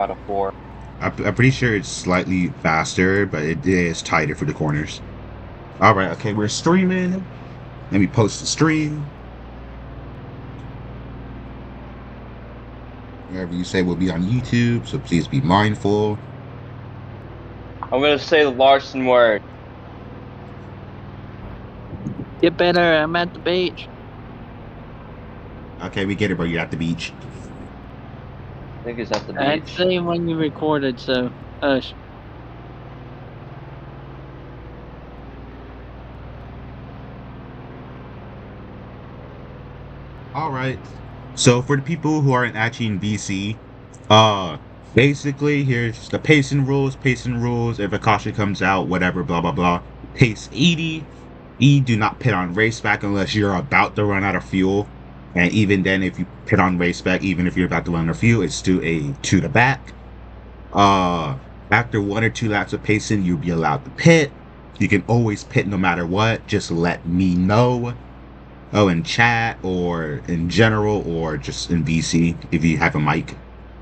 out of 4. I'm pretty sure it's slightly faster, but it is tighter for the corners. All right, okay, we're streaming. Let me post the stream. Whatever you say will be on YouTube, so please be mindful. I'm gonna say the Larson word. Get better, I'm at the beach. Okay, we get it, bro. You're at the beach. I think it's at the I'd beach. say when you recorded, so hush. All right. So for the people who aren't actually in BC, basically here's the pacing rules. Pacing rules. If a caution comes out, whatever, blah blah blah. Pace 80. Do not pit on raceback unless you're about to run out of fuel. And even then, if you pit on raceback, even if you're about to run out of fuel, it's still a 2 to back. After 1 or 2 laps of pacing, you'll be allowed to pit. You can always pit no matter what. Just let me know. Oh, in chat or in general or just in BC if you have a mic.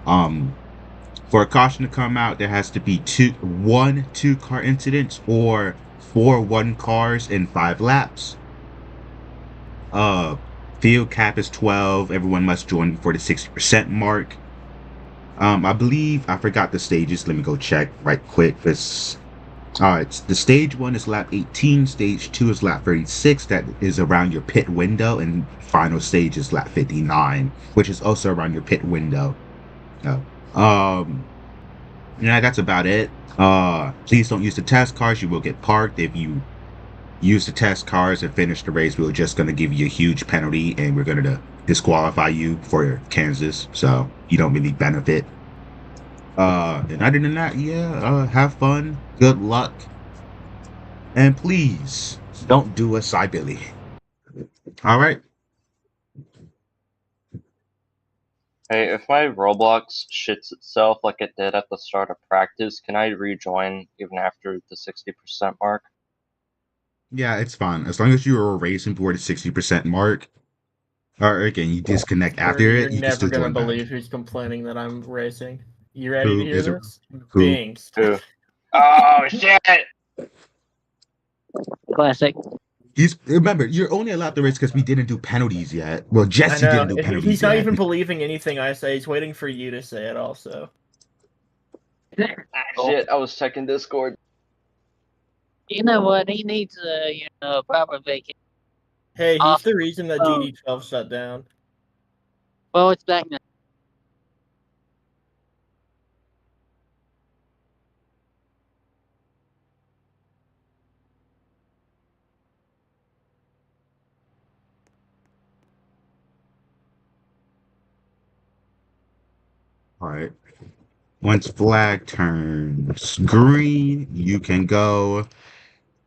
For a caution to come out, there has to be 1 2-car incidents or 4 1-cars in 5 laps. Field cap is 12. Everyone must join before the 60% mark. I believe I forgot the stages. Let me go check right quick. It's the stage 1 is lap 18, stage 2 is lap 36, that is around your pit window, and final stage is lap 59, which is also around your pit window. Yeah, that's about it. Please don't use the test cars, you will get parked. If you use the test cars and finish the race, we're just going to give you a huge penalty, and we're going to disqualify you for Kansas, so you don't really benefit. And other than that, yeah, have fun, good luck, and please don't do a Billy. All right. Hey, if my Roblox shits itself like it did at the start of practice, can I rejoin even after the 60% mark? Yeah, it's fine as long as you are racing toward the 60% mark. Or again, you disconnect after You're it. You can never still gonna join believe back. who's complaining that I'm racing. You ready Who to hear is it? this? Who? Binks. Who? Oh shit! Classic. Remember, you're only allowed to race because we didn't do penalties yet. Well, I Jesse know. didn't do penalties He's not yet. even believing anything I say. He's waiting for you to say it also. Ah, shit, I was checking Discord. You know what? He needs a proper vacation. Hey, he's the reason that DD12 shut down. Well, it's back now. All right. Once flag turns green, you can go.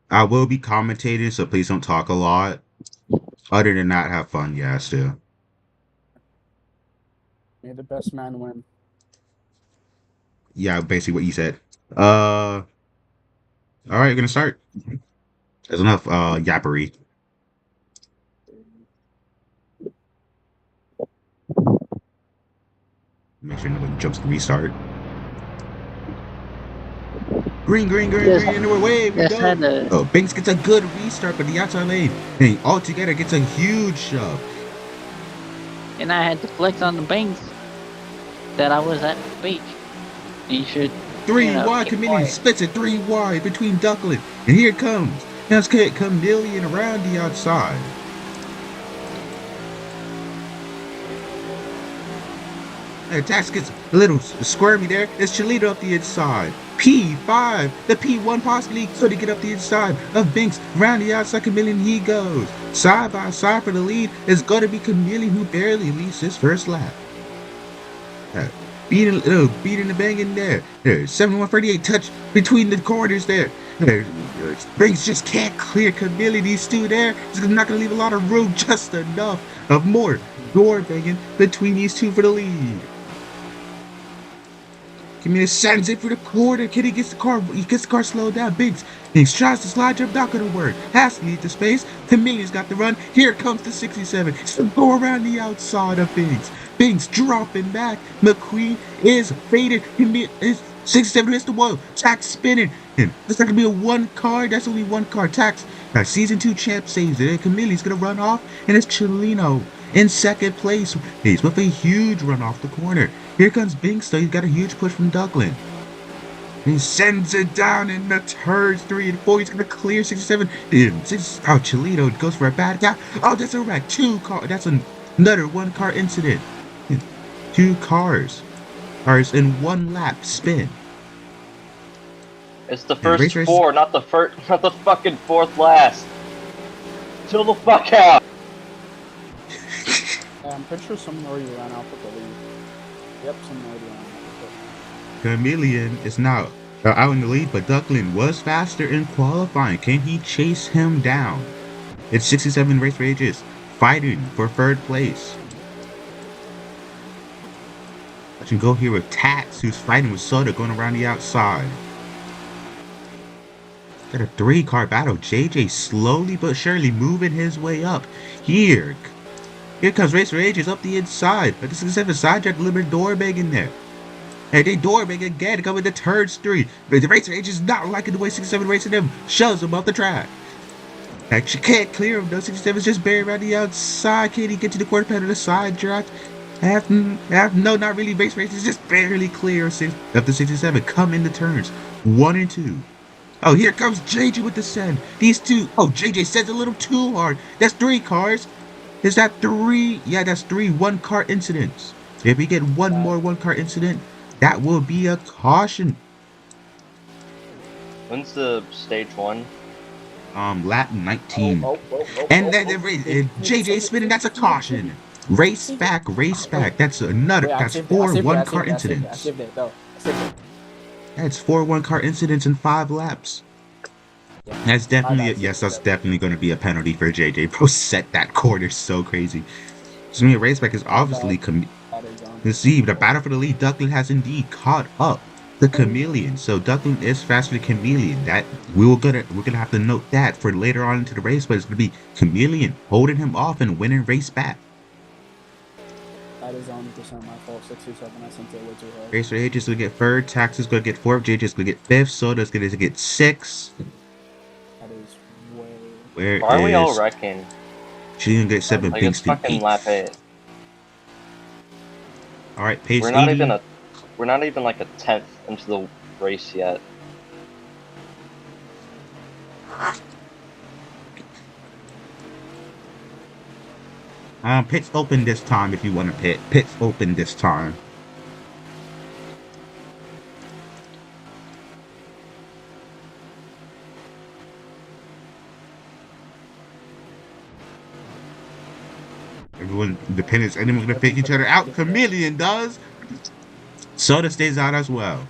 I will be commentating, so please don't talk a lot. Other than that, have fun. Yeah, still. May the best man win. Yeah, basically what you said. All right, you're gonna start. There's enough yappery. Make sure nobody jumps to restart. Green, green, green, Yes. green, and away we Yes, go. had to- Oh, Binks gets a good restart, but the outside lane, and altogether gets a huge shove. And I had to flex on the banks that I was at the beach. You should. 3 wide keep Chameleon quiet. splits it 3 wide between Duckland, and here it comes. Now it's Chameleon around the outside. And Tax gets a little squirmy there. It's Cholito up the inside. P5, the P1 possibly could get up the inside of Binks. Around the outside, Chameleon he goes. Side by side for the lead is going to be Chameleon, who barely leads his first lap. Beating the bang in there. There's 7138 touch between the corners there. Binks just can't clear Chameleon. These two there. He's not going to leave a lot of room, just enough of more door banging between these two for the lead. Chameleon sends it for the corner. Kitty gets the car slowed down. Binks tries to slide jump, not gonna work. Has to leave the space. Chameleon's got the run. Here comes the 67. Still go around the outside of Binks. Binks dropping back. McQueen is faded. Is 67 hits the wall. Tax spinning. And it's not gonna be a one car. That's only one car. Tax. Now season 2 champ saves it. And Camille's gonna run off. And it's Chelino in second place. He's with a huge run off the corner. Here comes Binks though. He's got a huge push from Duckland. He sends it down in the turns 3 and 4. He's gonna clear 67. Chelino goes for a bad gap. Oh, that's a wreck. That's another one car incident. 2 cars in 1 lap spin. It's the first 4, not the fucking 4th last. Chill the fuck out. I'm pretty sure someone already ran out with the lead. Yep, someone already ran out. Chameleon is now out in the lead, but Duckland was faster in qualifying. Can he chase him down? It's 67 race rages fighting for 3rd place. I can go here with Tax, who's fighting with Soda going around the outside. Got a 3-car battle. JJ slowly but surely moving his way up. Here comes Racer Ages up the inside. But this is a side track delivered doorbag in there. And they doorbag again, coming to turns 3. But the Racer Ages is not liking the way 67 racing them, shoves him off the track. Actually can't clear him though. 67 is just buried around the outside. Can he get to the quarter panel of the side track? No, not really. Race is just barely clear of the 67. Come in the turns 1 and 2. Oh, here comes JJ with the send. These 2. Oh, JJ sends a little too hard. That's 3 cars. Is that 3? Yeah, that's 3 1-car incidents. If we get one more 1-car incident, that will be a caution. When's the stage 1? Lap 19. And then JJ spinning. That's a caution. Race back. That's another. That's 4 1-car incidents. That's 4 1-car incidents in 5 laps. That's definitely that's definitely going to be a penalty for JJ. Bro, set that corner so crazy. So I mean, raceback is obviously deceived. The battle for the lead. Duckland has indeed caught up the Chameleon. So Duckland is faster than Chameleon. That we're gonna have to note that for later on into the race. But it's gonna be Chameleon holding him off and winning race back. That is 100% my fault. 67. I sent it way too hard. Racer Age is gonna get 3rd. Tax is gonna get 4th. JJ is gonna get 5th. Soda's gonna get 6th. That is way. Where Why are we all wrecking? She's gonna get 7. Like Binks it's fucking 8. lap 8. All right, pace We're 80. not even like a 10th into the race yet. Pit's open this time if you want to pit. Pit's open this time. Everyone, dependents, anyone's gonna pick each other out. Chameleon does. Soda stays out as well.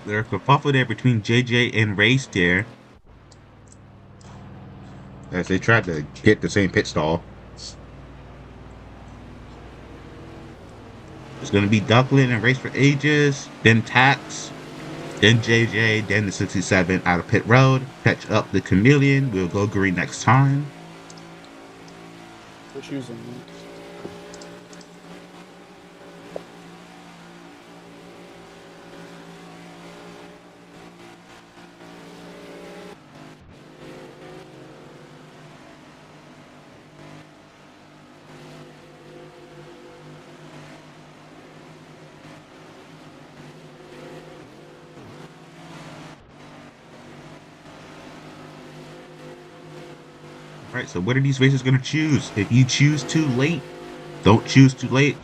There's a kerfuffle there between JJ and Race there, as they tried to get the same pit stall. It's going to be Duckland and Race for Ages, then Tax, then JJ, then the 67 out of pit road. Catch up the Chameleon. We'll go green next time. We're choosing. Alright, so what are these racers going to choose? If you choose too late, don't choose too late.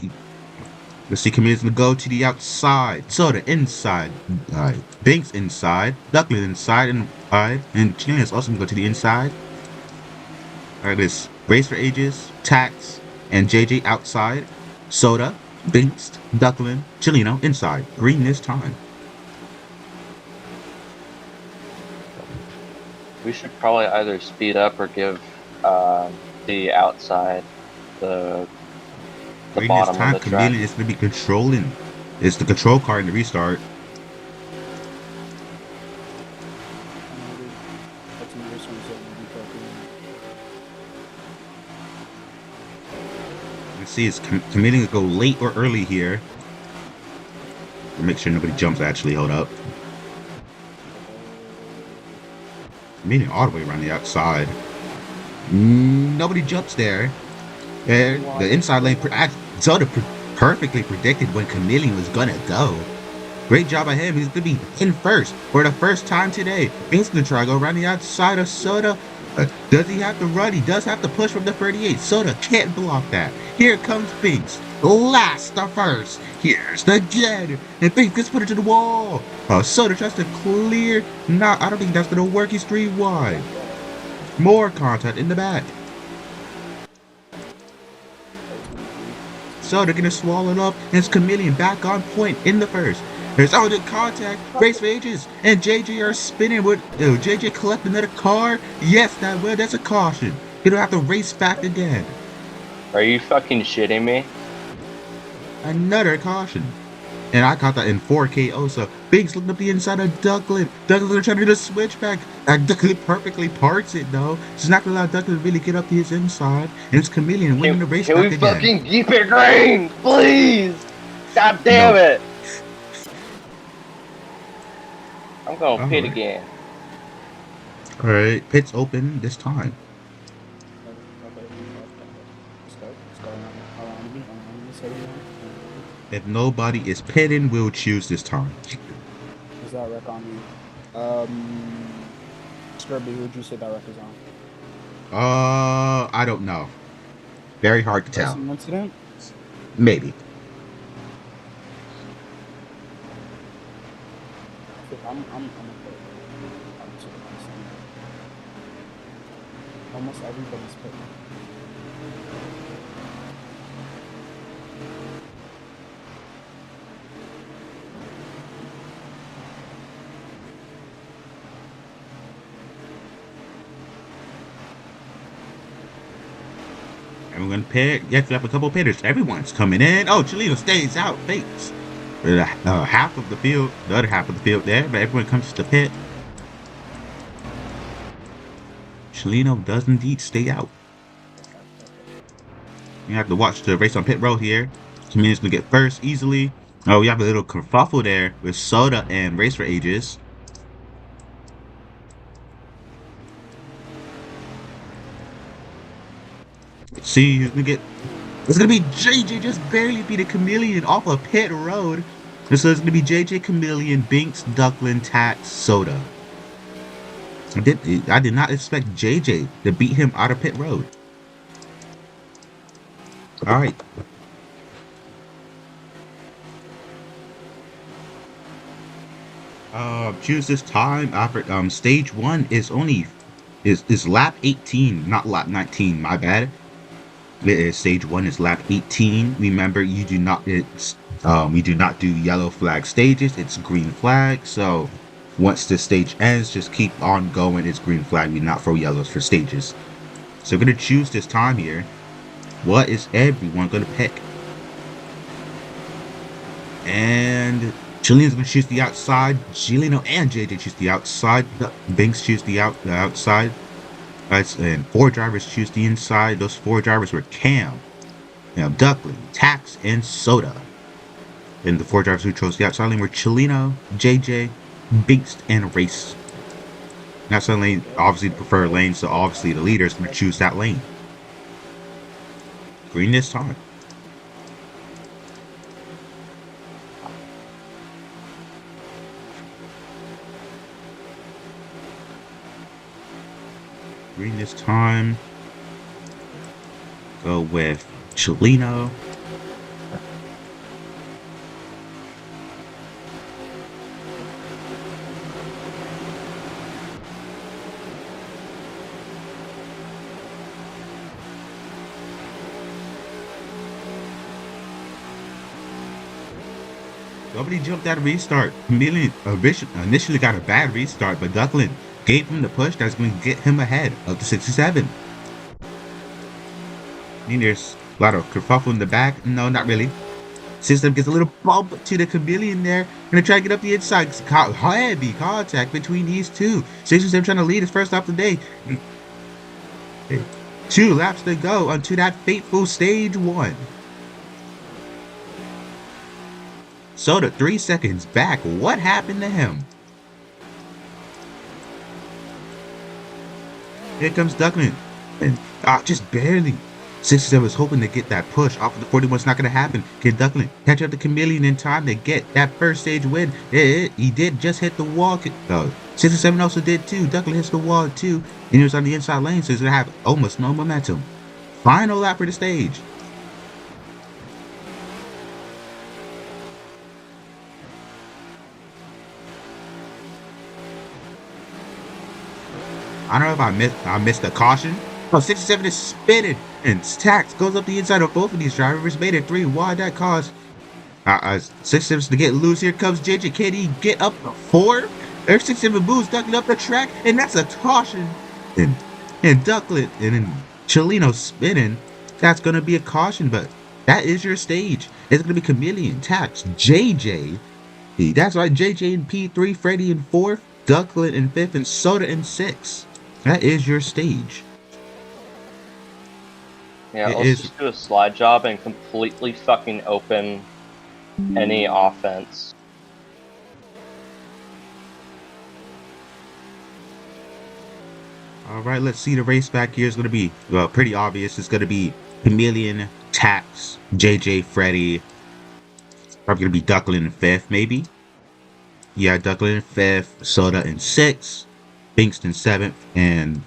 Let's see, Chameleon's going to go to the outside. Soda inside. Binks inside. Duckland inside and Chance also going to go to the inside. Alright, this Race for Ages, Tax, and JJ outside. Soda, Binks, Duckland, Chelino inside. Green this time. We should probably either speed up or give the outside the Green bottom this time, of the track. Chameleon is going to be controlling. It's the control car in the restart. 27 Let's see, is committing to go late or early here. Make sure nobody jumps. Actually, hold up. Meaning all the way around the outside. Nobody jumps there. And the inside lane, Soda perfectly predicted when Chameleon was gonna go. Great job by him. He's gonna be in first for the first time today. He's gonna try to go around the outside of Soda. Does he have to run? He does have to push from the 38. Soda can't block that. Here comes Binks. Last the first. Here's the Jed. And Binks gets put into the wall. Soda tries to clear. I don't think that's gonna work. He's 3 wide. More contact in the back. Soda gonna swallow it up. And it's Chameleon back on point in the first. There's all the contact, race for ages, and JJ are spinning with JJ collect another car. Yes, that's a caution. You don't have to race back again. Are you fucking shitting me? Another caution. And I caught that in 4K also. Binks looking up the inside of Duckland. Duckland trying to do the switchback. Duckland perfectly parks it though. It's not gonna allow Duckland to really get up to his inside. And it's Chameleon winning the race back again. Can we fucking keep it green, please? God damn it. I'm going pit again. Alright, pit's open this time. If nobody is pitting, we'll choose this time. Is that wreck on me? Scrubby, who would you say that wreck is on? I don't know. Very hard to tell. Some incident? Maybe. I'm almost everybody's pitting. Everyone pit. You have to have a couple pitters. Everyone's coming in. Oh, Cholino stays out. Fakes. Half of the field, the other half of the field there, but everyone comes to the pit. Cholino does indeed stay out. You have to watch the race on pit road here. Chamelion's gonna get first easily. Oh, we have a little kerfuffle there with Soda and Race for Ages. Let's see who's gonna get. It's gonna be JJ just barely beat a Chameleon off a pit road. And so it's gonna be JJ, Chameleon, Binks, Duckland, Tat, Soda. I did not expect JJ to beat him out of pit road. Alright. Choose this time. After stage 1 is lap 18, not lap 19, my bad. Stage 1 is lap 18. Remember, we do not do yellow flag stages. It's green flag. So once the stage ends, just keep on going. It's green flag. We not throw yellows for stages. So we're gonna choose this time here. What is everyone gonna pick? And Chilean's gonna choose the outside. Chileno and JJ choose the outside. Binks choose the outside. And 4 drivers choose the inside. Those 4 drivers were Cam, Duckling, Tax, and Soda. And the 4 drivers who chose the outside lane were Cholino, JJ, Binks, and Race. The outside lane, obviously the preferred lane, so obviously the leader is going to choose that lane. Green this time. Green this time. Go with Cholino. Nobody jumped out of restart. Chameleon initially got a bad restart, but Duckland gave him the push that's going to get him ahead of the 67. I mean, there's a lot of kerfuffle in the back. No, not really. System gets a little bump to the Chameleon there. Gonna try to get up the inside. Heavy contact between these two. 67 trying to lead his first lap of the day. 2 laps to go onto that fateful stage 1. Soda 3 seconds back. What happened to him? Here comes Duckman. And just barely. 67 was hoping to get that push off of the 41's not going to happen. Can Duckman catch up the Chameleon in time to get that first stage win? He did just hit the wall. 67 also did too. Duckman hits the wall too. And he was on the inside lane, so he's going to have almost no momentum. Final lap for the stage. I don't know if I missed the caution. Oh, 67 is spinning, and Tax goes up the inside of both of these drivers. Made it 3 wide. That caused 67 to get loose. Here comes JJ. Can he get up 4? There's 67 moves, ducking up the track, and that's a caution. And Ducklet and then Chelino spinning. That's gonna be a caution, but that is your stage. It's gonna be Chameleon, Tax, JJ. That's right, JJ in P3, Freddy in 4th, Ducklet in 5th, and Soda in 6th. That is your stage. Yeah, let's just do a slide job and completely fucking open any offense. Alright, let's see the race back here is going to be pretty obvious. It's going to be Chameleon, Tax, JJ, Freddy. Probably going to be Ducklet in 5th, maybe. Yeah, Ducklet in 5th, Soda in 6th, Binks in 7th, and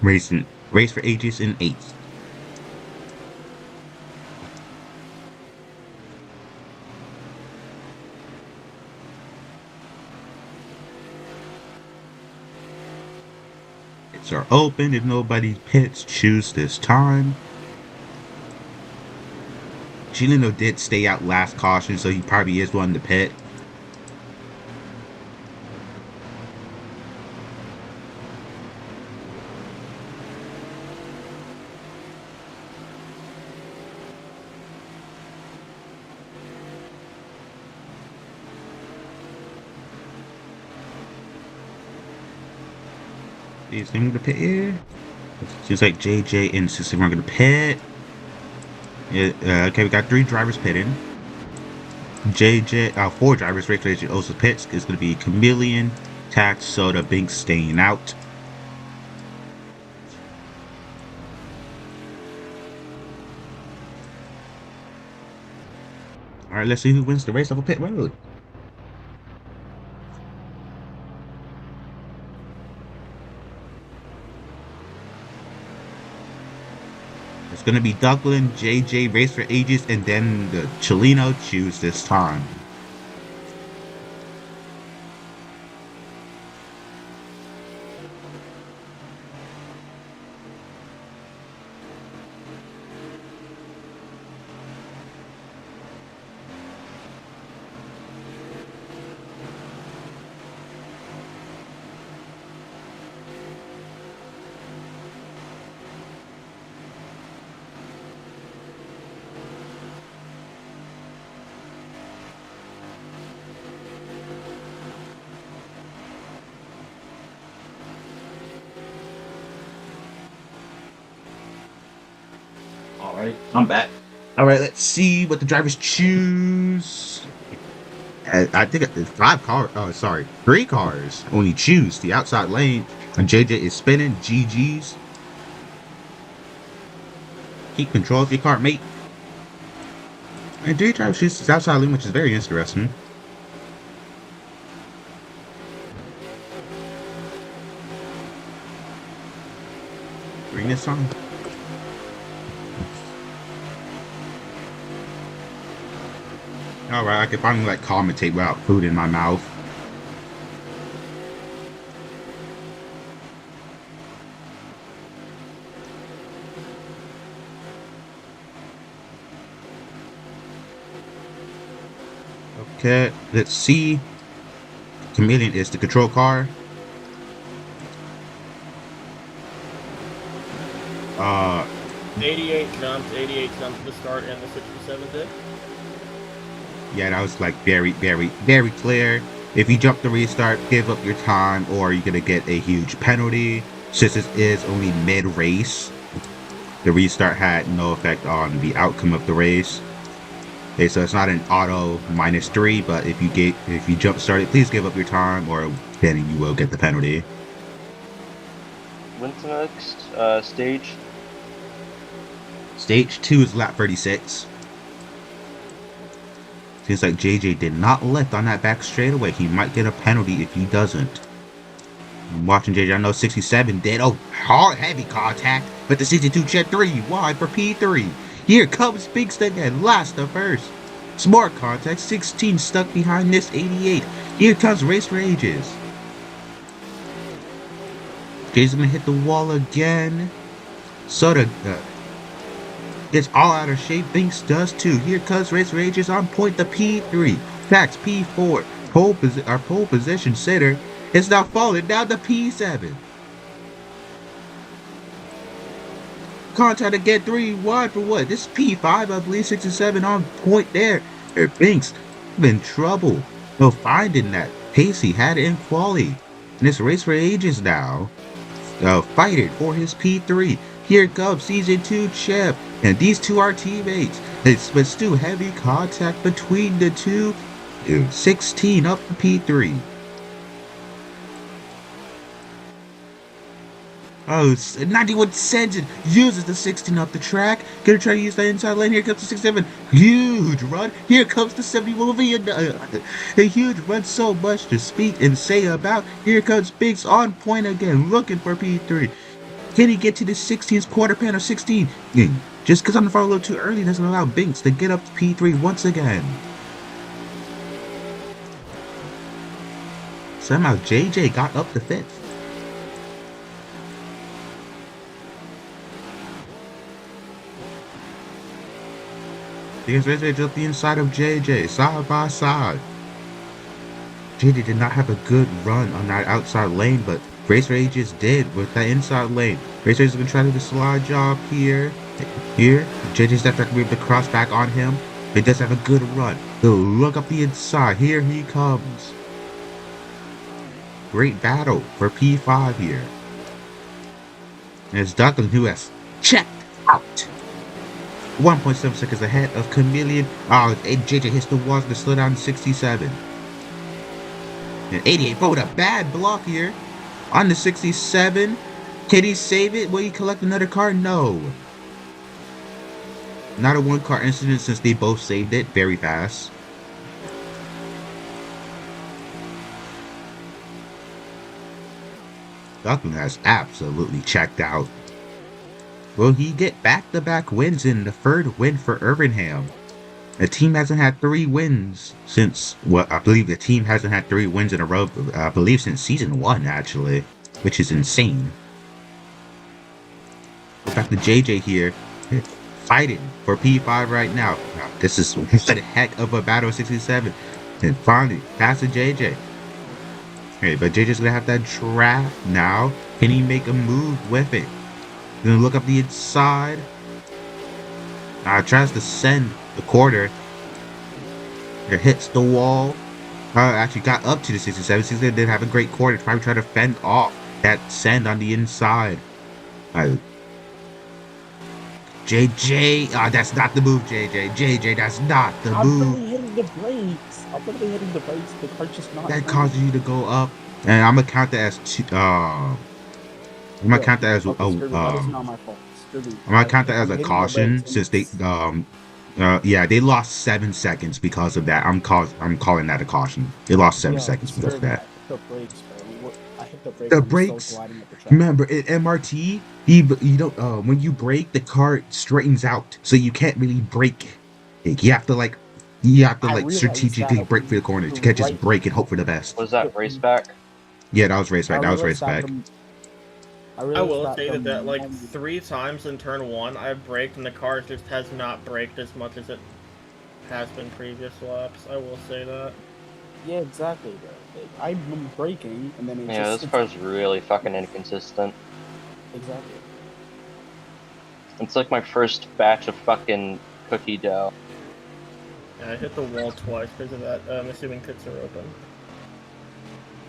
Race for Ages in 8th. Pits are open. If nobody pits, choose this time. Chileno did stay out last caution, so he probably is one to pit. Is anyone gonna pit here? Seems like JJ and System are gonna pit. Yeah, okay, we got 3 drivers pitting. JJ, 4 drivers. Rick JJ also pits. It's gonna be Chameleon, Tax, Soda, Binks staying out. All right, let's see who wins the race off of pit road. It's gonna be Duckland, JJ, Race for Ages, and then the Chelino choose this time. Alright, I'm back. Alright, let's see what the drivers choose. I think it's 5 cars. Oh, sorry, 3 cars only choose the outside lane. And JJ is spinning. GG's. Keep control of your car, mate. And 3 drivers choose the outside lane, which is very interesting. Bring this on. Alright, I can finally like commentate without food in my mouth. Okay, let's see. Chameleon is the control car. 88 jumps to start and the 67 did. Yeah, that was like very, very, very clear. If you jump the restart, give up your time, or you're gonna get a huge penalty. Since this is only mid-race, the restart had no effect on the outcome of the race. Okay, so it's not an auto -3, but if you jump started, please give up your time, or then you will get the penalty. When's the next stage? Stage 2 is lap 36. Seems like JJ did not lift on that back straightaway. He might get a penalty if he doesn't. I'm watching JJ. I know 67 did. Oh, hard, heavy contact. But the 62 check 3 wide for P3. Here comes Binks again. Last to first. Smart contact. 16 stuck behind this 88. Here comes Race for Ages. JJ's gonna hit the wall again. Soda gets all out of shape. Binks does too. Here comes Race for Ages on point. The P3. Tax P4. Our pole position sitter is now falling down to P7. Contact to get 3 wide for what? This P5, I believe, 67 on point there. Binks in trouble. No finding that pace he had in quali. And this Race for Ages now. Fighting for his P3. Here comes Season 2 Chip. And these two are teammates. But still heavy contact between the two. 16 up to P3. Oh, 91 cents uses the 16 up the track. Gonna try to use that inside lane. Here comes the 67. Huge run. Here comes the 71. A huge run, so much to speak and say about. Here comes Binks on point again, looking for P3. Can he get to the 16's quarter panel 16? Just because I'm far a little too early doesn't allow Binks to get up to P3 once again. Somehow JJ got up to 5th. Because Race up the inside of JJ, side by side. JJ did not have a good run on that outside lane, but Race Ages did with that inside lane. Race Ages is going to try to do the slide job here. JJ's definitely going to be able to cross back on him. He does have a good run. He'll look up the inside. Here he comes. Great battle for P5 here. And it's Duncan who has checked out. 1.7 seconds ahead of Chameleon. Oh, JJ hits the walls to slow down to 67. And 88 with a bad block here on the 67. Can he save it? Will he collect another car? No. Not a one car incident since they both saved it very fast. Duncan has absolutely checked out. Will he get back-to-back wins in the third win for Evernham? The team hasn't had 3 wins since, well, I believe the team hasn't had 3 wins in a row, I believe since Season 1, actually, which is insane. Back to JJ here, fighting for P5 right now. This is a heck of a battle, 67. And finally, past to JJ. Okay, but JJ's gonna have that trap now. Can he make a move with it? Gonna look up the inside. Tries to send the quarter. It hits the wall. Actually got up to the 67. 67 did have a great quarter. Probably try to fend off that send on the inside. JJ. That's not the move, JJ. JJ, that's not the move. I'm really hitting the brakes. The car's just not. That causes you to go up. And I'm gonna count that as two. I'm gonna count that as that is not my fault. I'm gonna count that as a caution since they yeah, they lost 7 seconds because of that. I'm calling that a caution. They lost 7 seconds because of that. I hit the brakes. The brakes. Remember, in MRT, you don't when you brake, the car straightens out, so you can't really brake. You have to strategically brake for the corner. You can't just brake and hope for the best. Was that race back? Yeah, that was race back. That was race back. I will say that like 3 times in turn 1, I've braked and the car just has not braked as much as it has been previous laps. I will say that. Yeah, exactly. I'm braking and then this car's really fucking inconsistent. Exactly. It's like my first batch of fucking cookie dough. Yeah, I hit the wall twice because of that. I'm assuming pits are open.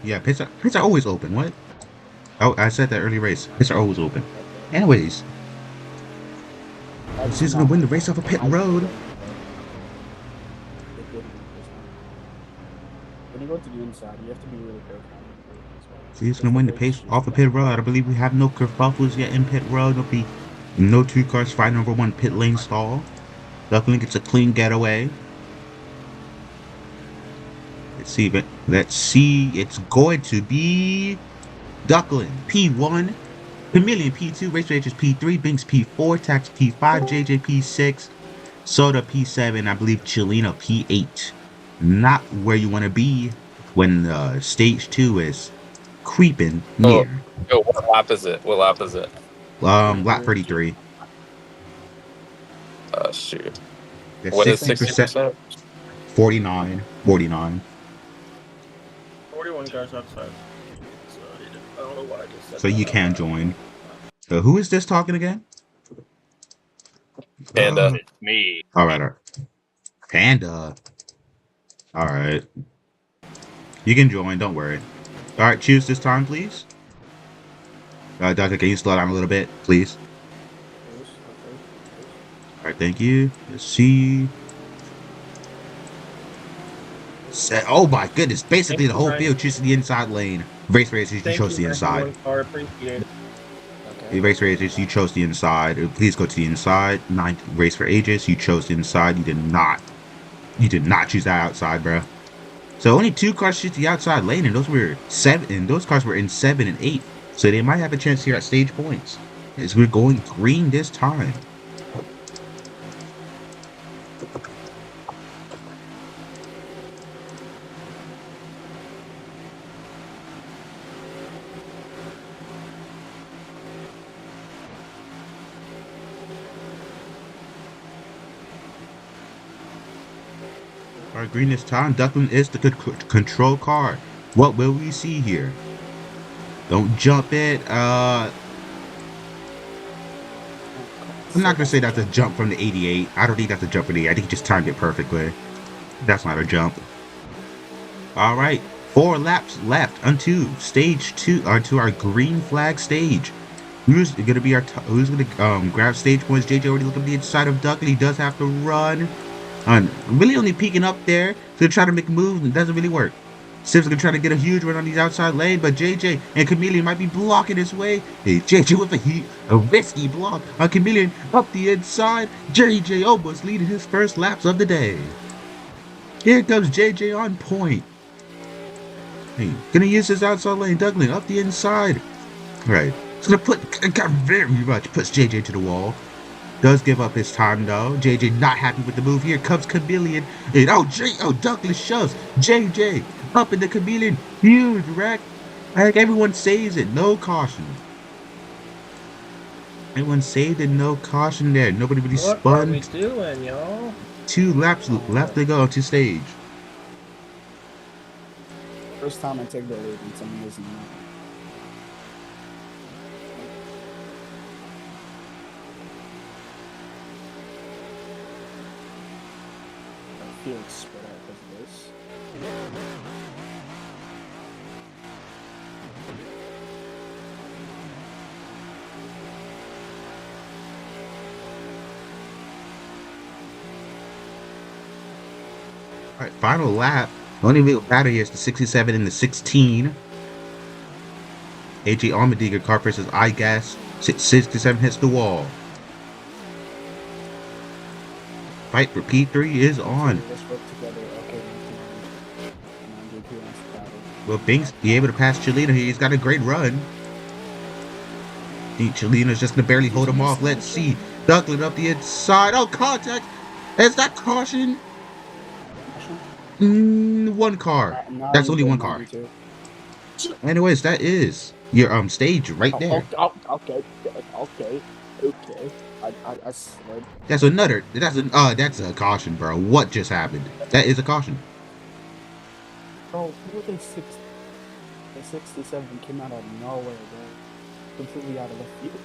Yeah, pits are always open. What? Oh, I said that early race. Pits are always open. Anyways, That is he's gonna not win the race off a pit road. It did win this time. When you go to the inside, you have to be really careful. He's gonna win the pace off a pit road. I believe we have no kerfuffles yet in pit road. No 2 cars fighting over 1 pit lane stall. Duckling gets a clean getaway. Let's see. It's going to be Duckling P1, Chameleon P2, Race Rangers P3, Binks P4, Tax P5, JJ P6, Soda P7, I believe Chileno P8. Not where you want to be when stage 2 is creeping near. Oh, what lap is it? What lap is it? Lap 33. Shoot. That's What is 60%? 60%? 49. 41 cars outside. So I don't know why I just said So that you out can loud. join. Who is this talking again? Panda. It's me. Alright. Panda. Alright. You can join, don't worry. Alright, choose this time, please. Doctor, can you slow down a little bit, please? Alright, thank you. Let's see. Oh my goodness, basically the whole field chooses the inside lane. Race Racers, you chose the inside. Race Racers, you chose the inside. Please go to the inside. 9th Race for Ages, you chose the inside. You did not choose that outside, bro. So only 2 cars choose the outside lane, and those cars were in 7 and 8. So they might have a chance here at stage points. As we're going green this time. Alright, green this time. Duckling is the control car. What will we see here? Don't jump it. I'm not gonna say that's a jump from the 88. I don't think that's a jump from the 88. I think he just timed it perfectly. That's not a jump. Alright, 4 laps left unto stage 2, onto our green flag stage. Who's gonna grab stage points? JJ already looking at the inside of Duckling. He does have to run. Really only peeking up there to try to make moves, and it doesn't really work. Siv's gonna try to get a huge run on these outside lane, but JJ and Chameleon might be blocking his way. Hey, JJ with a risky block on Chameleon up the inside. JJ almost leading his first laps of the day. Here comes JJ on point. Hey, gonna use his outside lane. Duckling up the inside. Right. It's gonna very much puts JJ to the wall. Does give up his time though. JJ not happy with the move. Here comes Chameleon. And Douglas shoves JJ up in the Chameleon. Huge wreck. Like everyone saves it. No caution. Everyone saved it. No caution there. Nobody really spun. What are we doing, y'all? 2 laps left to go to stage. First time I take the lead in some reason. Field split out because of this. Alright, final lap. The only real battle here is the 67 and the 16. AJ Armadiga car versus I guess. 67 hits the wall. Fight for P3 is on. Will Binks be able to pass Chileno here? He's got a great run. I think Chileno's just gonna barely hold him off. Let's see. Duckling up the inside. Oh, contact! Is that caution? 1 car. That's only 1 car. Anyways, that is your stage right there. Okay. I slid. That's a caution, bro. What just happened? That is a caution. Bro, who the 67 came out of nowhere, bro. Completely out of left field.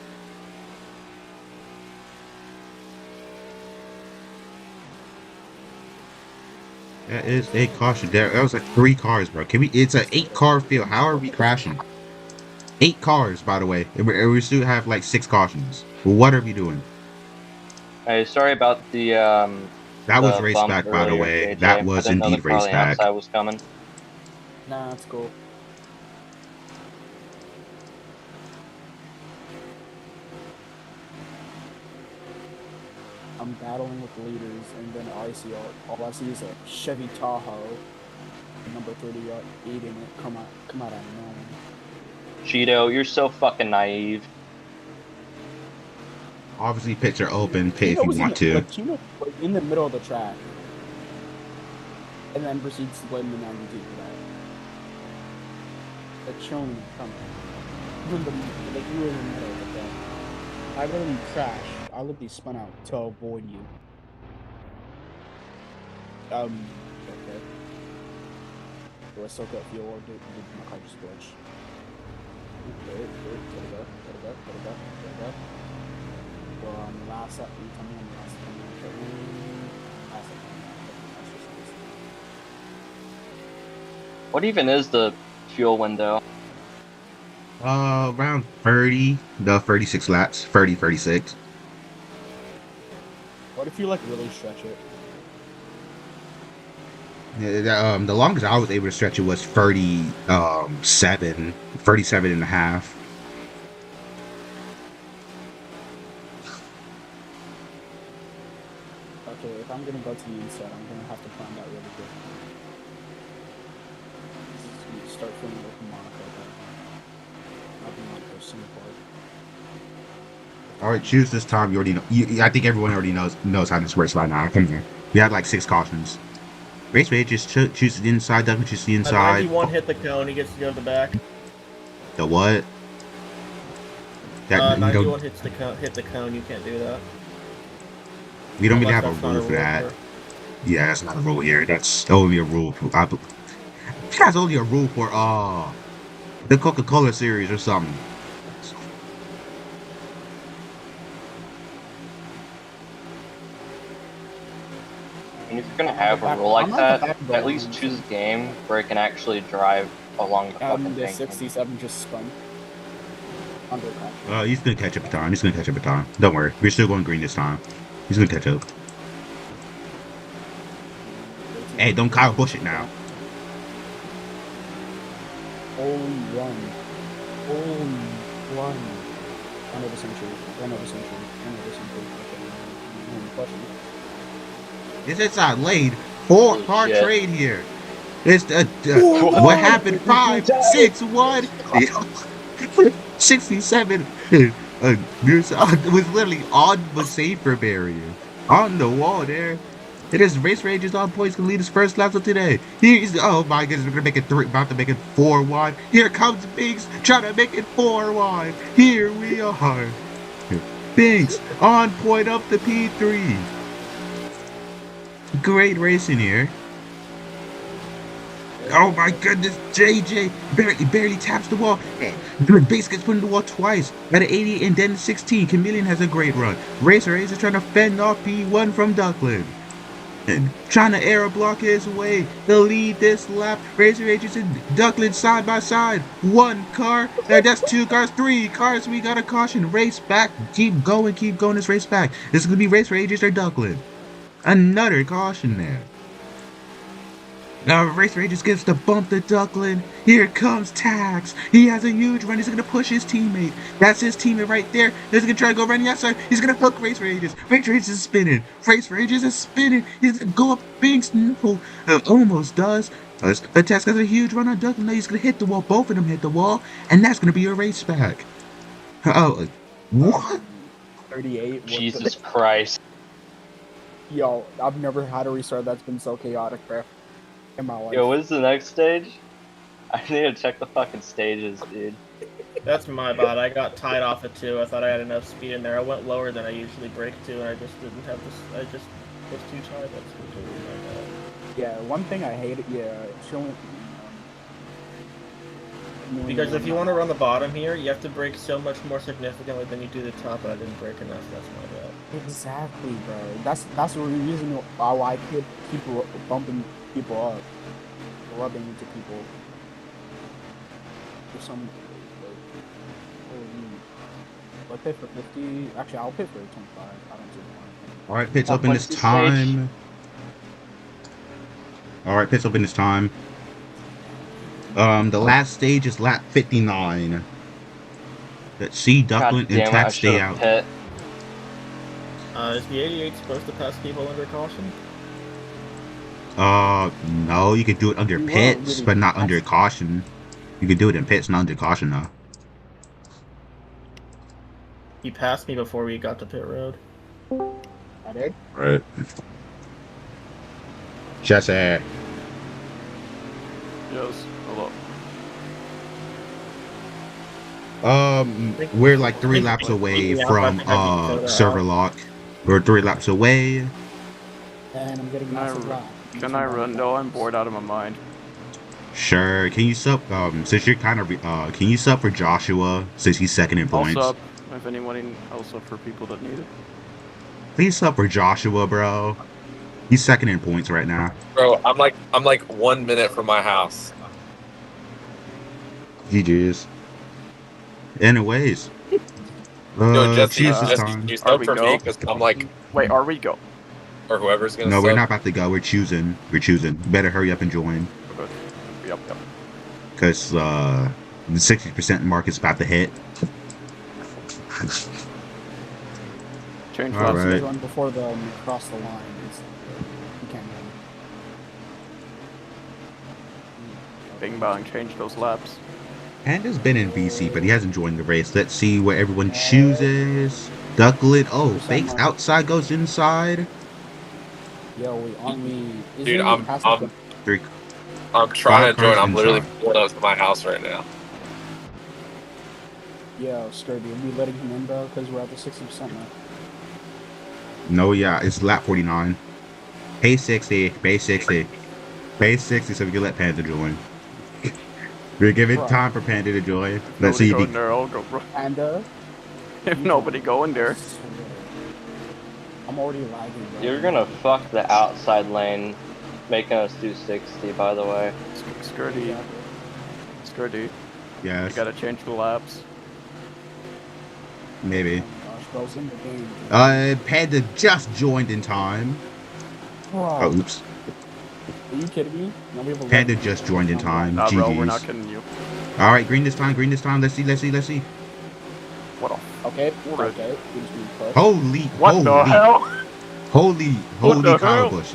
That is a caution. That was like 3 cars, bro. It's an 8-car field. How are we crashing? 8 cars, by the way. And we still have like 6 cautions. What are we doing? Hey, sorry about the That was race bump back, by the earlier, way. JJ. That I was didn't know the indeed car on race the back. outside was coming. Nah, that's cool. I'm battling with leaders, and then all I see is a Chevy Tahoe, number 30, eating it. Come out of nowhere. Cheeto, you're so fucking naive. Obviously, pits are open. Pit if Cheeto you was want to. Cheeto was in the middle of the track, and then proceeds to blame the 92 for that. That's showing coming. You were in the middle of the track. I literally crashed. I literally spun out to avoid you. Okay. Do I still got fuel or did my car just glitch? Let it go. Well, on the last lap, you tell me on the last lap. What even is the fuel window? Around 30, the 36 laps. 30, 36. What if you like really stretch it? The longest I was able to stretch it was 37 and a half. Okay, if I'm gonna go to the inside, I'm gonna have to plan that really quick. Start filming with Monaco, but I'll be Monaco Singapore. All right, choose this time. You already know. I think everyone already knows how this works by now. Come here. We have like 6 cautions. Race Rage just choose the inside. Doesn't choose the inside. 91 hit the cone. He gets to go to the back. The what? 91 hit the cone. You can't do that. We don't really Unless have a that's not rule for that. here. Yeah, that's not a rule here. That's only a rule. That's only a rule for the Coca-Cola series or something. And if you're gonna have a rule like that, at least choose a game where it can actually drive along the fucking The thing. 67 just spun. Undercut. He's gonna catch up a time. Don't worry. We're still going green this time. He's gonna catch up. Hey, don't Kyle Busch it now. Only one. Run over century. Okay. It's inside lane. 4-car Shit. trade here. It's what happened? 5, 6, 1, 67. It was literally on the safer barrier, on the wall there. It is Race Rangers on points can lead his first laps of today. He's oh my goodness, we're gonna make it 3, about to make it 4 wide. Here comes Binks trying to make it 4 wide. Here we are. Binks on point up the P3. Great racing here. Oh my goodness, JJ barely taps the wall. Base gets put in the wall twice. At an 80 and then 16. Chameleon has a great run. Racer Ace is trying to fend off P1 from Duckland. And trying to air block his way. He'll lead this lap. Racer Ace and Duckland side by side. 1 car. That's 2 cars. 3 cars. We got a caution. Race back. Keep going. This race back. This is going to be Racer Ages or Duckland. Another caution there. Now Race Rages gets to bump the Duckland. Here comes Tax. He has a huge run. He's going to push his teammate. That's his teammate right there. He's going to try to go around the outside. He's going to hook Race Rages. Race Rages is spinning. He's going to go up Binks. No. Almost does. But Tax has a huge run on Duckland. Now he's going to hit the wall. Both of them hit the wall. And that's going to be a race back. Oh, what? 38. Jesus Christ. Yo, I've never had a restart that's been so chaotic, bro. In my life. Yo, what's the next stage? I need to check the fucking stages, dude. That's my bad. I got tied off at 2. I thought I had enough speed in there. I went lower than I usually brake to, and I just didn't have this. I just was too tired. That's totally my bad. Yeah, one thing I hated, showing. Because if you want to run the bottom here, you have to brake so much more significantly than you do the top, and I didn't brake enough. That's my bad. Exactly, bro. That's the reason why I keep bumping people up, rubbing into people. For some, like, I'll pay for 50. Actually, I'll pay for 25. I don't see the point. All right, pits What, open what's this the stage? time. All right, pits open this time. The last stage is lap 59. Let's see, God Duckland and damn it, I Tax stay should out. have pit. Is the 88 supposed to pass people under caution? No, you can do it under You pits, won't really but not under pass. caution. You can do it in pits, not under caution, though. He passed me before we got to pit road. I did. Right. Jesse. Yes. Hello. We're like 3 laps away from server lock. We're 3 laps away. And I'm getting massive lag. Can I run? No, I'm bored out of my mind. Sure. Can you sub? Since you're kind of can you sub for Joshua since he's second in points? Also, if anyone else up for people that need it. Please sub for Joshua, bro. He's second in points right now. Bro, I'm like 1 minute from my house. GG's. Anyways. Yo, Jesse, choose this Jesse, time. can you Are sub we for go? me? Because I'm like, Wait, are we go? or whoever's gonna No, sub. we're not about to go. We're choosing. Better hurry up and join. Okay. Yep. Because the 60% mark is about to hit. Change All laps. right. Run before the cross the line. You can't run. Bing bang, change those laps. Panda's been in BC, but he hasn't joined the race. Let's see what everyone chooses. Ducklet. Oh, fakes outside goes inside. Yo, wait, on me. Dude, I'm trying Five to join. cars I'm literally inside. pulling up to my house right now. Yo, Sturdy, are we letting him in, bro? Because we're at the 60% now. No, yeah, it's lap 49. Base 60, base 60. Base 60 so we can let Panda join. We're giving time for Panda to join. Let's see if he... there, I'll go, bro. Panda? If nobody going there. I'm already lagging, bro. You're gonna fuck the outside lane, making us do 60, by the way. Skirty. You Yes, gotta change the laps. maybe. Gosh, bro's in the game. Panda just joined in time. Bro, Oh, oops. are you kidding me? No, we have a Panda just joined in time. Nah, bro, we're not GG's. kidding you. Alright, green this time. Let's see. What a Okay, Right. okay. We just need to push. Holy, What the hell? holy the cow hell? bush.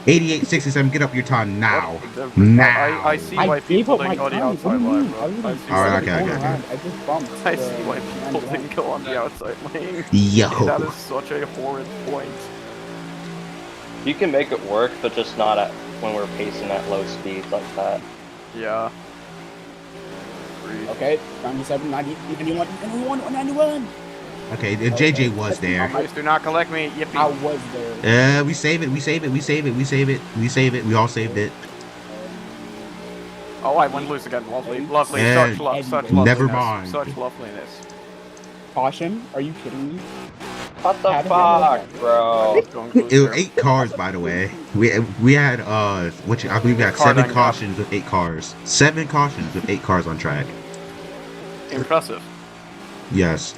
88.67, get up your time now. What? Now. I see why gave people up my didn't go the time. outside What do you line, mean? bro. I was I even see Alright, why okay. going around. I just bumped. I the see why people man didn't go on the outside lane. Yo. That is such a horrid point. You can make it work, but just not at when we're pacing at low speed like that. Yeah. Agreed. Okay, 97, 90, 91, 91. Okay, the JJ was there. Please do not collect me, I yippee. was there. We save it. We all saved it. Oh, I went loose again. Lovely. And Such loveliness. never mind. Such loveliness. Caution? Are you kidding me? What the How did fuck, bro? Going It loose was there. 8 cars, by the way. We had which I believe we had Car 7 line cautions with 8 cars. 7 cautions with 8 cars on track. Impressive. Yes,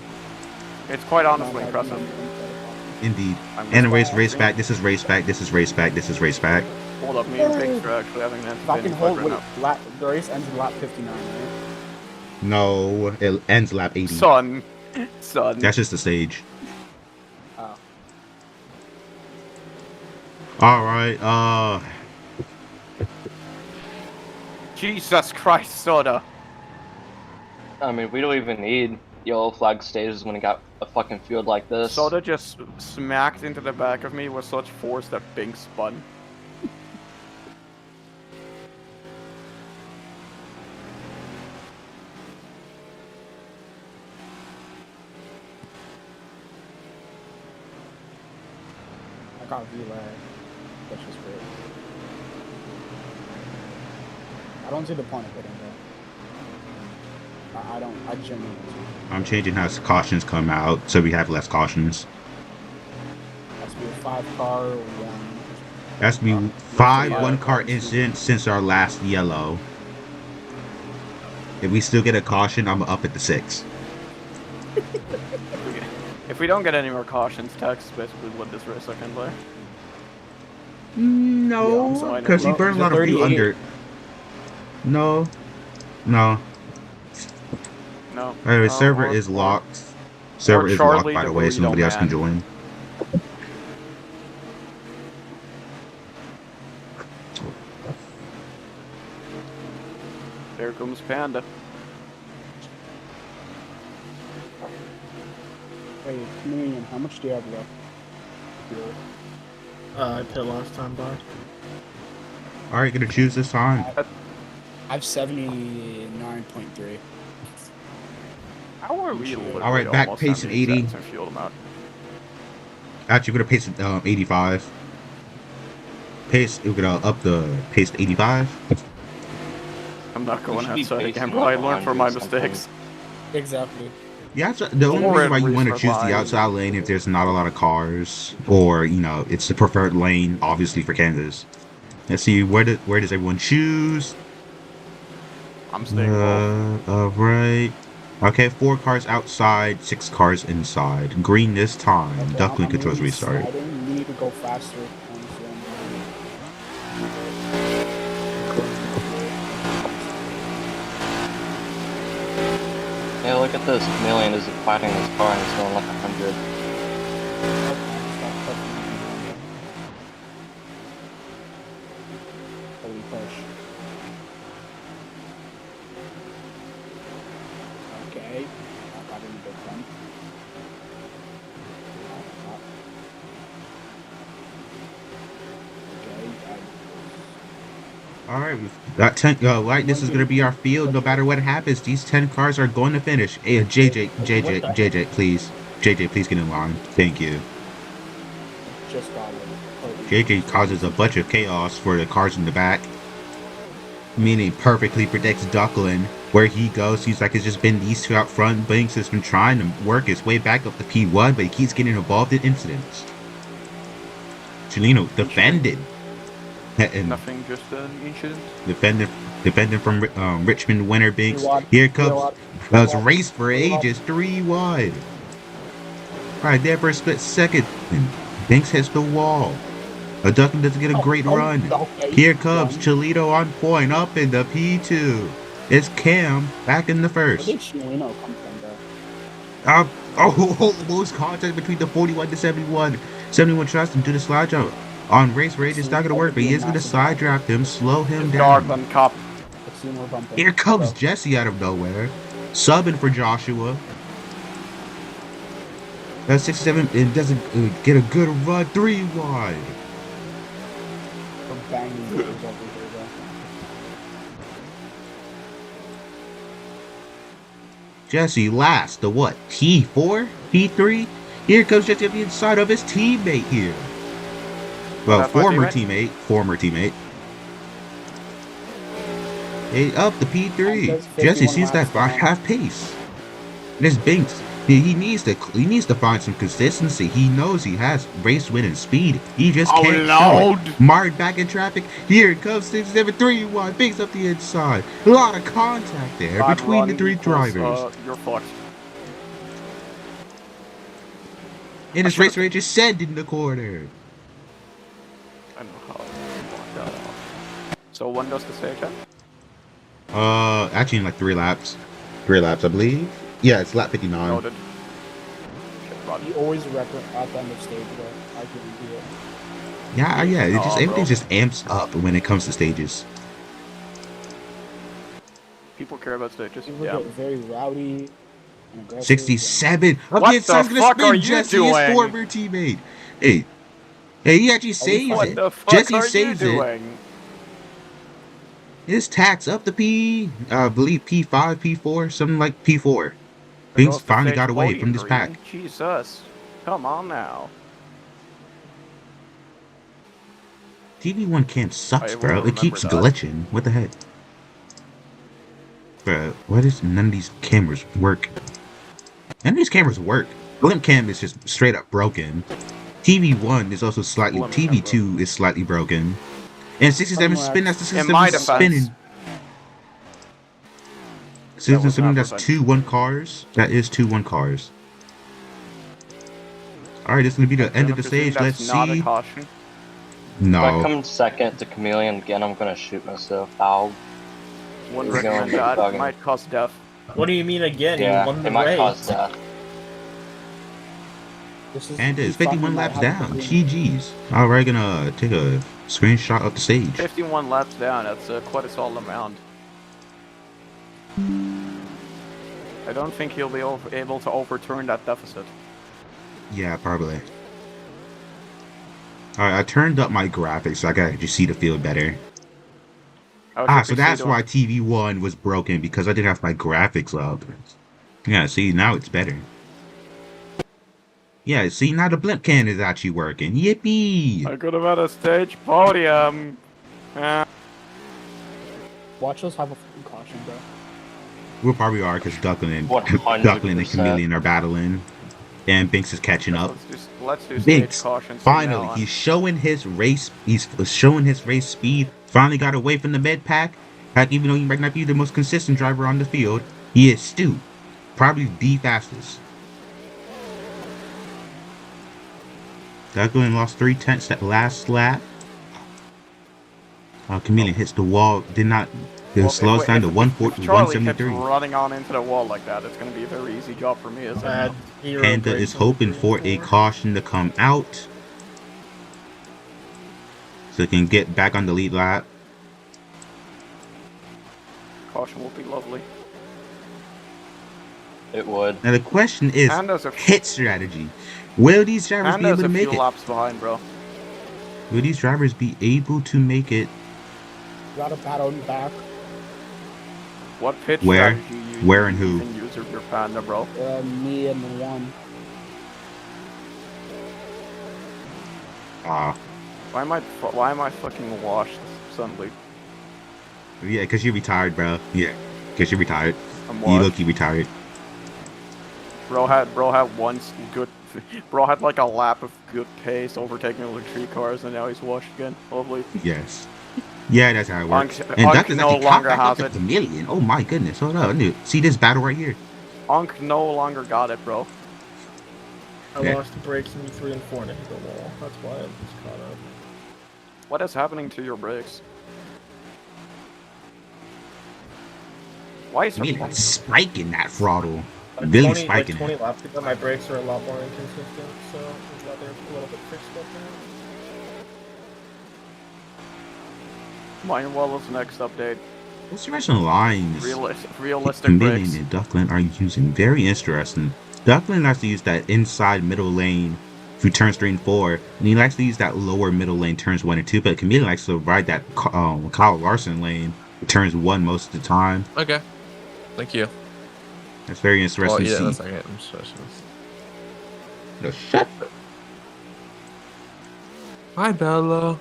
It's quite honestly impressive. indeed. I'm And just- race back. This is race back. Hold up, me and Pigs are actually having an If I can entertaining hold, fight wait, right the race ends in lap 59, right? No, it ends lap 80. now. Son. That's just the stage. Oh. All right. Jesus Christ, Soda. I mean, we don't even need yellow flag stages when we got a fucking field like this. Soda just smacked into the back of me with such force that Bing spun. I got V-lag. That's just great. I don't see the point of hitting though. I genuinely don't. I'm changing how cautions come out so we have less cautions. 5-car one. That's me. Yeah, 5 1-car incidents since our last yellow. If we still get a caution, I'm up at the 6. If we don't get any more cautions, Tex basically won this race, I can play. No, because he burned a lot of fuel under. No. Anyway, server is locked. Server is locked, by the way, so nobody else can join. There comes Panda. Hey, Chameleon, how much do you have left? I pit last time, bud. Alright, gonna choose this time. I have 79.3. How are we? Alright, back pace at 80. Actually, we're gonna pace at 85. We're gonna up the pace to 85. I'm not going outside again, bro. I learned from my mistakes. Exactly. Yeah, the only reason why you want to choose the outside lane if there's not a lot of cars, or it's the preferred lane, obviously for Kansas. Let's see, where does everyone choose? I'm staying. Right. Okay, 4 cars outside, 6 cars inside. Green this time. Okay, Duckling controls restart. I don't need to go faster. Yeah, look at this. Chameleon isn't fighting his car and he's going like 100. Holy push. Okay. I got in a big bump. Alright, we've got 10. Right, this is going to be our field. No matter what happens, these 10 cars are going to finish. Hey, JJ, please. JJ, please get in line. Thank you. Just got it. JJ causes a bunch of chaos for the cars in the back. Meaning perfectly predicts Duckling. Where he goes, he's like, it's just been these 2 out front. Banks has been trying to work his way back up to P1, but he keeps getting involved in incidents. Chelino defended. And Nothing, just an incident. Defending from Richmond winner Binks. Here comes. That was race for ages. 3 wide. Right there for a split second. And Binks hits the wall. A Duckling doesn't get a great run. Here comes Cholito on point up in the P2. It's Cam back in the first. Where did Chelino come from, though? Close contact between the 41 to 71. 71 tries to do the slide jump. On race rate, it's not going to work, but he is going to side draft him, slow him down. Here comes Jesse out of nowhere, subbing for Joshua. That's 67 and doesn't get a good run. 3 wide. Jesse last, the what? P4? P3? Here comes Jesse on the inside of his teammate here. Well, former teammate. Hey, up the P3. Jesse sees that by half pace. This Binks, he needs to find some consistency. He knows he has race winning speed. He just can't show it. Martin back in traffic. Here it comes 673 wide. Binks up the inside. A lot of contact there between the 3 drivers. You're fucked. And his race rate just sent in the corner. I know how to block that off. So when does the stage end? Actually in like 3 laps. 3 laps, I believe. Yeah, it's lap 59. Noted. You always wreck at the end of stage, but I couldn't do it. Yeah. It just everything just amps up when it comes to stages. People care about stages. People get very rowdy. 67. What the fuck are you Jesse, doing? his former teammate. Hey, he actually saves What it. the fuck Jesse are saves you it. doing? His tax up to I believe P5, P4, something like P4. Binks finally got away from this pack. Jesus. Come on now. TV1 cam sucks, bro. It keeps glitching. What the heck? Bro, why does none of these cameras work? None of these cameras work. Blimp cam is just straight up broken. TV1 is also slightly. Bloomington, TV2 is slightly broken. And 67 spin. That's the 67 my is defense, spinning. 67, not that's prevent. 2-1 cars. That is 2-1 cars. All right, this is gonna be the end of the stage. Let's That's not a see. caution. If I No. come second to Chameleon again, I'm gonna shoot myself. Ow. Wouldn't We're recommend going that. bugging. Might cause death. What do you mean again? Yeah, You won the it might race. cause death. And it's 51 laps down. GG's. All right, gonna take a screenshot of the stage. 51 laps down. That's quite a solid amount. I don't think he'll be able to overturn that deficit. Yeah, probably. All right, I turned up my graphics so I could just see the field better. So that's why TV1 was broken, because I didn't have my graphics up. Yeah, see, now it's better. Yeah, see, now the blimp can is actually working. Yippee! I could have had a stage podium. Watch us have a fucking caution, bro. We probably are, because Ducklin and 100%. Chameleon are battling. And Binks is catching up. Let's do stage Binks, caution. finally, he's showing his race. He's showing his race speed. Finally got away from the med pack. Heck, even though he might not be the most consistent driver on the field, he is still probably the fastest. Ducklin lost 3/10 that last lap. Chameleon hits the wall. Did not. Slows down to 140, Charlie keeps 173. running on into the wall like that. It's going to be a very easy job for me. Isn't it? Panda is hoping for a caution to come out, so he can get back on the lead lap. Caution will be lovely. It would. Now the question is hit strategy. Will these drivers be able to make it? Laps behind, bro. Will these drivers be able to make it? Got a battle in the back. What pitch Where? strategy you Where and who? can use your Panda, bro? Me and the one. Why am I fucking washed suddenly? Yeah, cause you're retired, bro. Yeah, cause you're retired. I'm You washed. look, you retired. Bro had like a lap of good pace, overtaking the three cars, and now he's washed again. Lovely. Yes. Yeah, that's how it works. Unk And Duck is no actually longer back up has to it. Chameleon. Oh my goodness! Hold up, see this battle right here. Unk no longer got it, bro. I Yeah. lost the brakes in 3 and 4 and hit the wall. That's why I was caught up. What is happening to your brakes? Why is Chameleon your spiking that throttle. Like Really 20, spiking like 20 it. laps ago, my brakes are a lot more inconsistent, so I'm glad they're a little bit fixed up now. Mine Wallace next update. Those original lines. Realistic Chameleon brakes. and Ducklin are using very interesting. Ducklin likes to use that inside middle lane through turns 3 and 4, and he likes to use that lower middle lane turns 1 and 2. But Chameleon likes to ride that Kyle Larson lane turns 1 most of the time. Okay, thank you. That's very interesting Well, yeah, to that's see. okay. I'm specialist. No, shut up. Hi, Bella.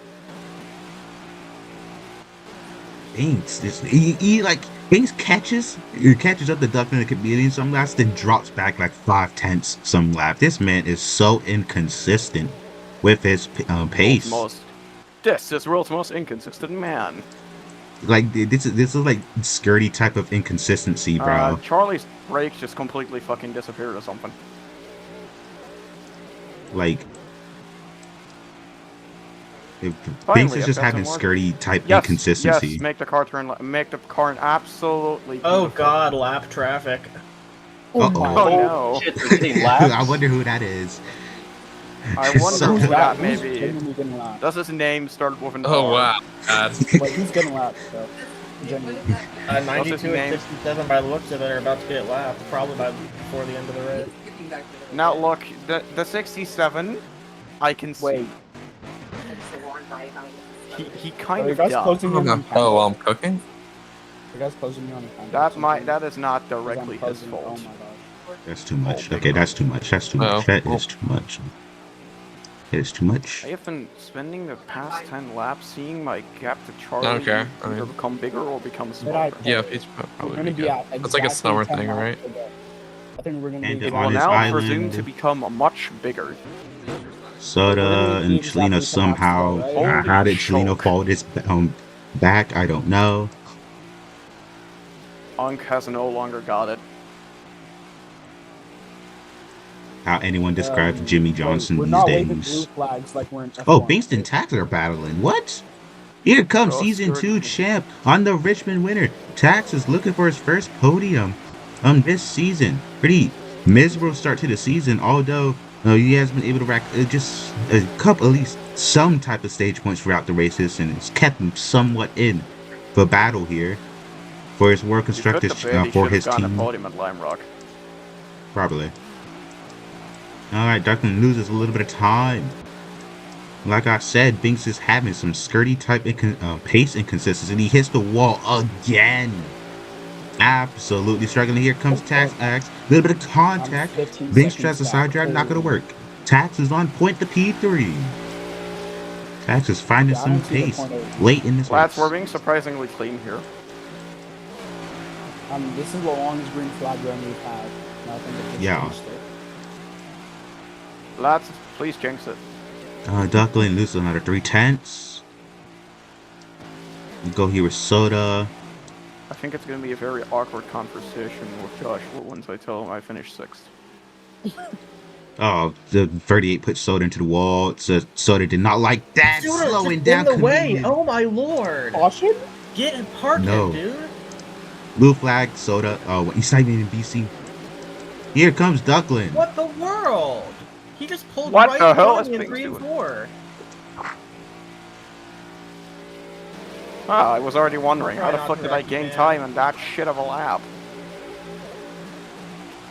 Binks, Binks catches up the Ducklin and Chameleon some laps, then drops back like 5/10 some lap. This man is so inconsistent with his pace. This is world's most inconsistent man. Like this is like skirty type of inconsistency, bro. Charlie's brakes just completely fucking disappeared or something. Like if Finally, Binks is it just having doesn't work. skirty type Yes, inconsistency. yes, make the car absolutely Oh beautiful. god, lap traffic. Uh-oh. Oh no. Shit, they're getting laps. I wonder who that is. I wonder who that may Who's be. genuinely getting lapped? Does his name start with an Oh R? wow. God. Like, who's getting lapped, though? Genuinely. 92 his name? and 67 by the looks of it are about to get lapped, probably before the end of the race. Now look, the 67, I can see. Wait. He Are kind you of guys does. closing in on Oh, while I'm cooking? You guys closing me on the camera? That is not Because I'm directly his closing- fault. Oh my gosh. That's too much. Okay, that's too much. That's too much. That is too much. It is too much. I have been spending the past 10 laps seeing my gap to Charlie Okay, I either mean- become bigger or become But smaller. Yeah, it's We're probably gonna be be good. at It's like a exactly summer 10 thing, laps right? to go. I think we're gonna And be It on will this now island- presume to become much bigger. Soda and Chelino somehow. right? How did Holy Chelino choke. fall his back? I don't know. Unk has no longer got it. How anyone describes Jimmy Johnson we're these not waving blue days. flags like we're in F1. Oh, Binks and Tax are battling. What? Here comes Oh, season screw 2 it. champ on the Richmond winner. Tax is looking for his first podium this season. Pretty miserable start to the season, although he has been able to rack just a couple, at least some type of stage points throughout the races, and it's kept him somewhat in the battle here for his work constructed for his A team. podium at Lime Rock. Probably. Alright, Duckman loses a little bit of time. Like I said, Binks is having some skirty type pace inconsistency, and he hits the wall again. Absolutely struggling. Here comes Tax X. A little bit of contact. Binks tries to side drive, not going to work. Tax is on point to P3. Tax is finding some pace late in this Lads, race. we're being surprisingly clean here. This is the longest green flag run we've had. And I think it just Yeah. changed it. Lads, please jinx it. Duckling loses another 3/10. We go here with Soda. I think it's going to be a very awkward conversation with Josh once I tell him I finished 6th. Oh, the 38 put Soda into the wall. So Soda did not like that. Soda Slowing just down in the way. Chameleon. Oh my lord. Caution? Get in park No. it, dude. Blue flag, Soda. Oh, he's not even in BC. Here comes Duckling. What the world? He just pulled What right the in hell front of is me in Binks 3 and doing? 4. Ah, I was already wondering, how the Not fuck did I correct, gain man. time in that shit of a lap?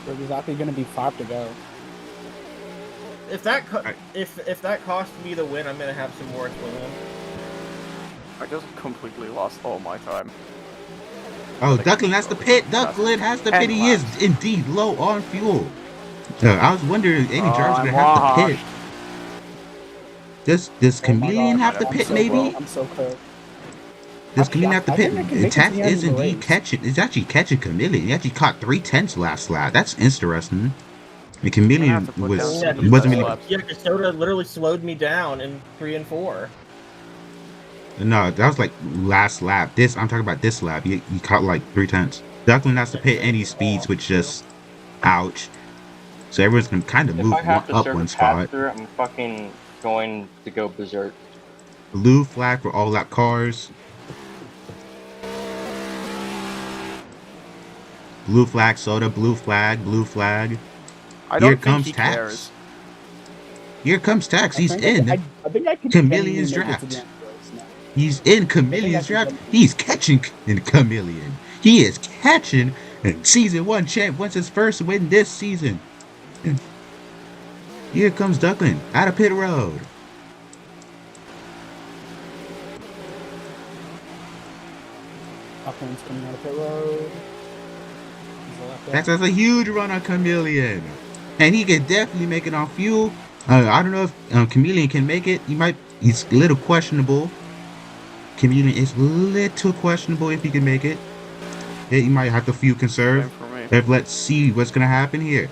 There's exactly going to be 5 to go. If that Alright. if that cost me the win, I'm gonna have some words with him. I just completely lost all my time. Oh, Duckling has the pit. Duckling has the pit. He is indeed low on fuel. I was wondering if any drivers are going to have the pit. Does Chameleon have the I'm pit, so maybe? low. I'm so cooked. Does Chameleon have the I pit? think I can make it to Tax the end is of the indeed race. catching. It's actually catching Chameleon. He actually caught 3/10 last lap. That's interesting. The Chameleon have to put was down Yeah, wasn't really. laps. Yeah, because Soda literally slowed me down in 3 and 4. No, that was like last lap. I'm talking about this lap. He caught like 3/10. Duckling has to pit any speeds, which just ouch. So everyone's gonna kind of If move I have to up serve one a spot. pass-through, I'm fucking going to go berserk. Blue flag for all lap cars. Blue flag, Soda. Blue flag. Blue flag. I don't Here think comes he Tax. cares. Here comes Tax. He's I in. I think I can Chameleon's genuinely make it to draft. the end of the race now. He's in Chameleon's draft. He's catching Chameleon. He is catching season 1 champ. Wants his first win this season. Here comes Duckling out of pit road. Upland's coming out of pit road. He's a left Tax there. has a huge run on Chameleon. And he can definitely make it on fuel. I don't know if Chameleon can make it. He's a little questionable. Chameleon is a little questionable if he can make it. Yeah, he might have to fuel conserve. Same for me. Let's see what's gonna happen here.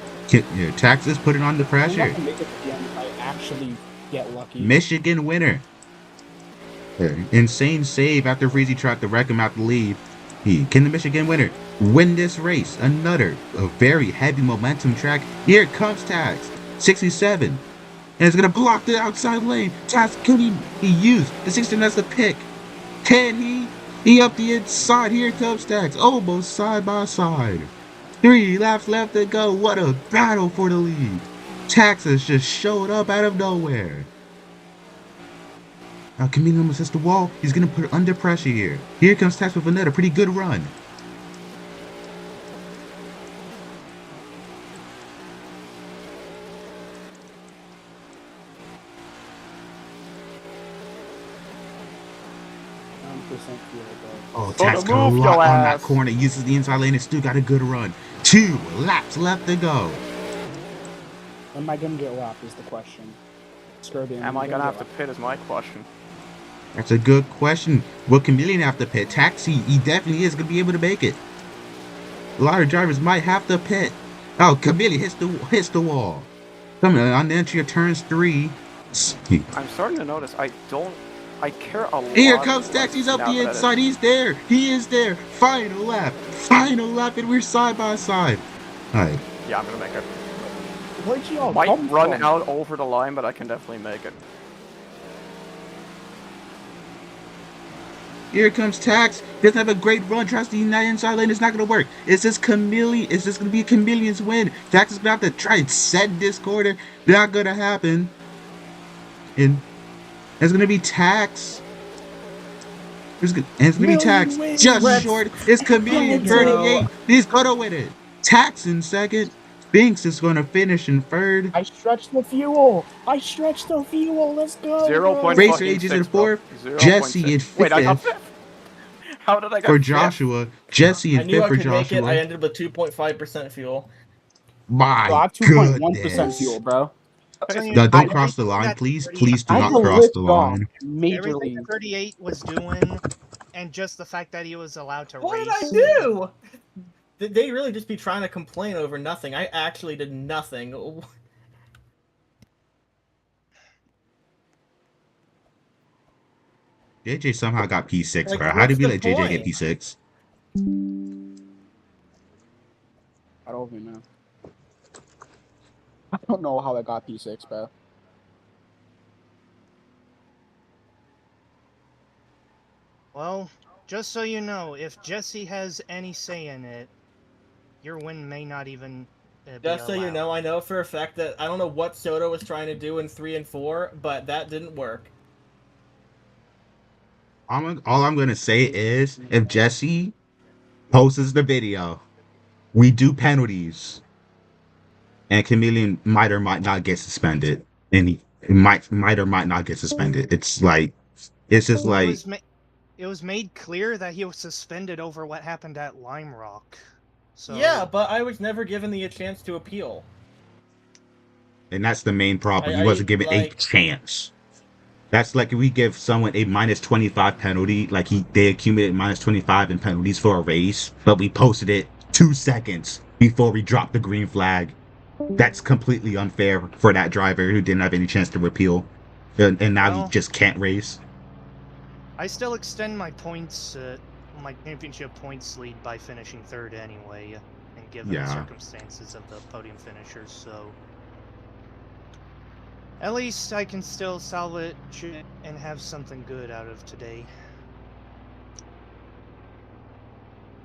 Tax is putting on the I'm pressure. not gonna make it to the end if I actually get lucky. Michigan winner. Insane save after Freezy tried to wreck him out the lead. Can the Michigan winner win this race? A very heavy momentum track. Here comes Tax. 67. And it's going to block the outside lane. Tax, can he use the 16 as the pick? Can he? He up the inside. Here comes Tax. Almost side by side. 3 laps left to go. What a battle for the lead. Tax has just showed up out of nowhere. Chameleon almost hits the wall. He's going to put it under pressure here. Here comes Tax with another pretty good run. Oh, So Tax to got a move lot your on that ass. corner. Uses the inside lane and still got a good run. 2 laps left to go. Am I gonna get lapped is the question. Scurvy, Am I gonna have to pit is my question. That's a good question. Will Chameleon have to pit? Taxi, he definitely is going to be able to make it. A lot of drivers might have to pit. Oh, Chameleon hits the wall. Coming on the entry of turns 3. I'm starting to notice I care a lot. Here comes less Taxi's up now the that inside. He's there. He is there. Final lap, and we're side by side. All right. Yeah, I'm gonna make it. Where'd you all Might come run from? out over the line, but I can definitely make it. Here comes Tax. Doesn't have a great run. Tries to unite inside lane. It's not gonna work. Is this chameleon? Is this gonna be a chameleon's win? Tax is gonna have to try and set this corner. Not gonna happen. And it's gonna be Tax. It's gonna be Tax. Just short. It's chameleon Let's 38. go. He's gonna win it. Tax in second. Binks is gonna finish in third. I stretched the fuel. Let's go. 0.6, Racer Ages in fourth. Jesse in Wait, I got fifth. fifth. How did I get For fifth? Joshua. Jesse I in knew fifth I for could make it. I Joshua. ended up with 2.5% fuel. Bro, I My have 2.1% goodness. fuel, bro. So, you No, know, don't cross the everything line, that please. 38 Please do I had not to cross the lift off line. everything majorly. that 38 was doing, and just the fact that he was allowed to What did race. I do? Did they really just be trying to complain over nothing? I actually did nothing. JJ somehow got P6, Like, bro. How what's did we the let JJ get point? P6? I don't even know. I don't know how I got P6, bro. Well, just so you know, if Jesse has any say in it, your win may not even be Just so you allowed. know, I know for a fact that I don't know what Soto was trying to do in 3 and 4, but that didn't work. All I'm going to say is if Jesse posts the video, we do penalties, and Chameleon might or might not get suspended. And he might or might not get suspended. It's just like. It was made clear that he was suspended over what happened at Lime Rock. So Yeah, but I was never given the chance to appeal. And that's the main problem. He wasn't given a chance. That's like if we give someone a minus 25 penalty, like they accumulated minus 25 in penalties for a race, but we posted it 2 seconds before we dropped the green flag. That's completely unfair for that driver who didn't have any chance to appeal, and now he just can't race. I still extend my points, my championship points lead by finishing third anyway, and given the circumstances of the podium finishers, so at least I can still salvage it and have something good out of today.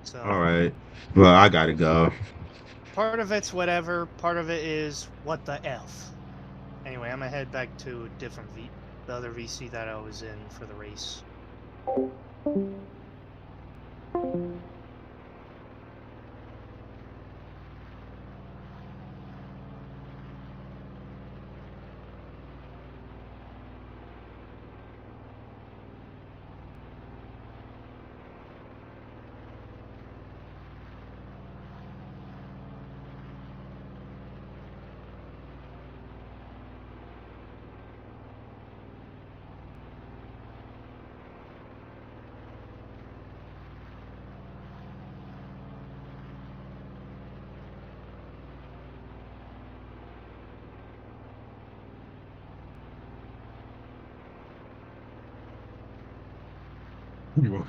So, alright. Well, I gotta go. Part of it's whatever, part of it is what the F. Anyway, I'm gonna head back to a different the other VC that I was in for the race. You